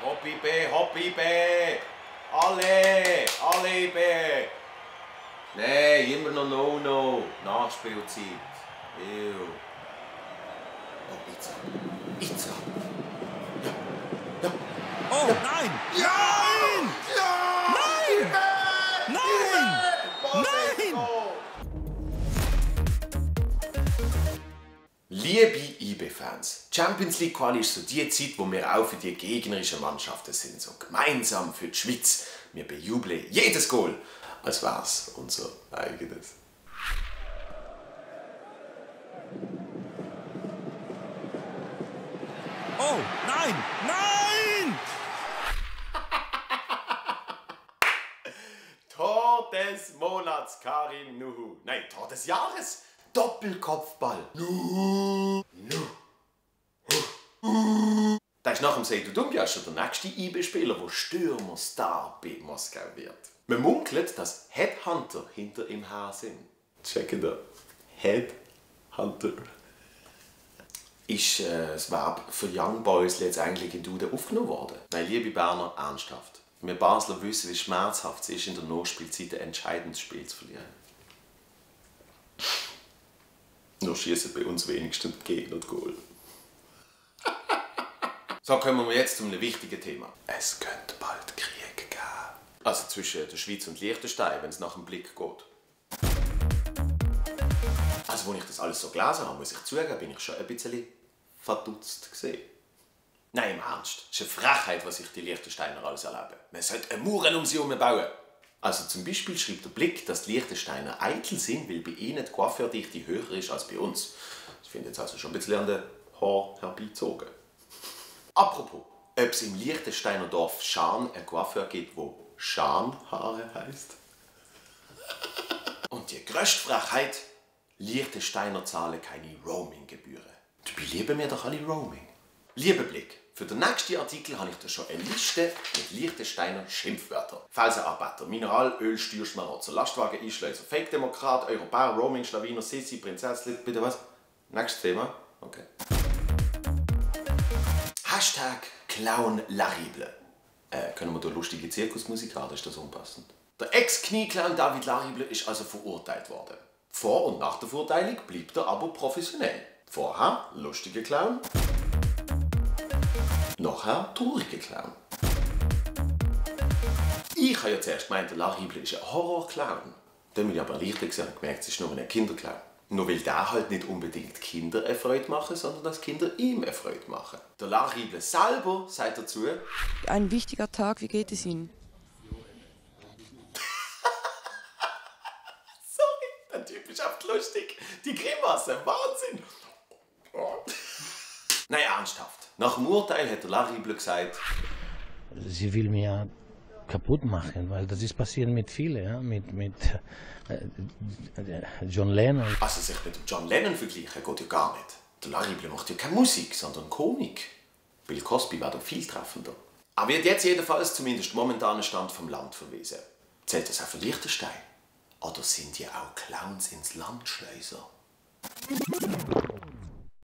Hoppi B, Hoppi B! Alle B! Nein, immer noch No-No. Nachspielzeit. Ew. Oh, Itza. Ja. Oh, nein! Nein! Ja! Nein! Nein! Nein! Liebe IB-Fans, Champions League Quali ist so die Zeit, wo wir auch für die gegnerischen Mannschaften sind. So gemeinsam für die Schweiz. Wir bejubeln jedes Goal, als wär's unser eigenes. Oh, nein! Nein! Tor des Monats, Karim Nuhu. Nein, Tor des Jahres. Doppelkopfball. Nuhu. Das ist nach dem Seydou Doumbia schon der nächste IB-Spieler, der Stürmerstar bei Moskau wird. Man munkelt, dass Headhunter hinter ihm her sind. Checkt ihr? Headhunter. Ist das Verb für Young Boys jetzt eigentlich in Duden aufgenommen worden? Nein, liebe Berner, ernsthaft. Wir Basler wissen, wie schmerzhaft es ist, in der Nachspielzeit ein entscheidendes Spiel zu verlieren. Nur schießen bei uns wenigstens die Gegner das Goal. So, kommen wir jetzt zu einem wichtigen Thema. Es könnte bald Krieg geben. Also zwischen der Schweiz und Liechtenstein, wenn es nach dem Blick geht. Also, als ich das alles so gelesen habe, muss ich zugeben, bin ich schon ein bisschen verdutzt gesehen. Nein, im Ernst. Es ist eine Frechheit, was sich die Liechtensteiner alles erleben. Man sollte eine Mauer um sie herum bauen. Also zum Beispiel schreibt der Blick, dass die Liechtensteiner eitel sind, weil bei ihnen die Coiffeurdichte höher ist als bei uns. Das finde ich jetzt also schon ein bisschen an den Haaren herbeizogen. Apropos, ob es im Liechtensteiner Dorf Schaan ein Coiffeur gibt, der Schamhaare heisst. Und die grösste Frechheit, Liechtensteiner zahlen keine Roaming-Gebühren. Dabei lieben wir doch alle Roaming. Lieber Blick, für den nächsten Artikel habe ich dir schon eine Liste mit Liechtensteiner Schimpfwörtern. Felsenarbeiter, Mineralöl, Steuerschmarotzer, Lastwagen-Einschleuser, Fake-Demokrat, Europäer, Roaming, Schlawiner, Sissi, Prinzessin, bitte was? Nächstes Thema? Okay. Hashtag Clown Larible. Können wir da lustige Zirkusmusik haben? Ist das unpassend? Der Ex-Knie-Clown David Larible ist also verurteilt worden. Vor und nach der Verurteilung blieb er aber professionell. Vorher lustiger Clown. Nachher trauriger Clown. Ich habe ja zuerst gemeint, der Larible ist ein Horror-Clown. Dann bin ich aber leichter gesehen und gemerkt, es ist nur ein Kinderclown. Nur weil der halt nicht unbedingt Kinder eine Freude machen, sondern dass Kinder ihm eine Freude machen. Der Larible selber sagt dazu: Ein wichtiger Tag, wie geht es Ihnen? Sorry, der Typ ist einfach lustig. Die Grimasse, Wahnsinn. Oh. Nein, ernsthaft. Nach dem Urteil hat der Larible gesagt: Sie will mir kaputt machen, weil das ist passiert mit vielen, ja? mit John Lennon. Also sich mit John Lennon vergleichen geht ja gar nicht. Der Larible macht ja keine Musik, sondern Komik. Bill Cosby wäre doch viel treffender. Er wird jetzt jedenfalls zumindest momentanen Stand vom Land verwiesen. Zählt das auch für Liechtenstein? Oder sind ja auch Clowns ins Land Schleuser?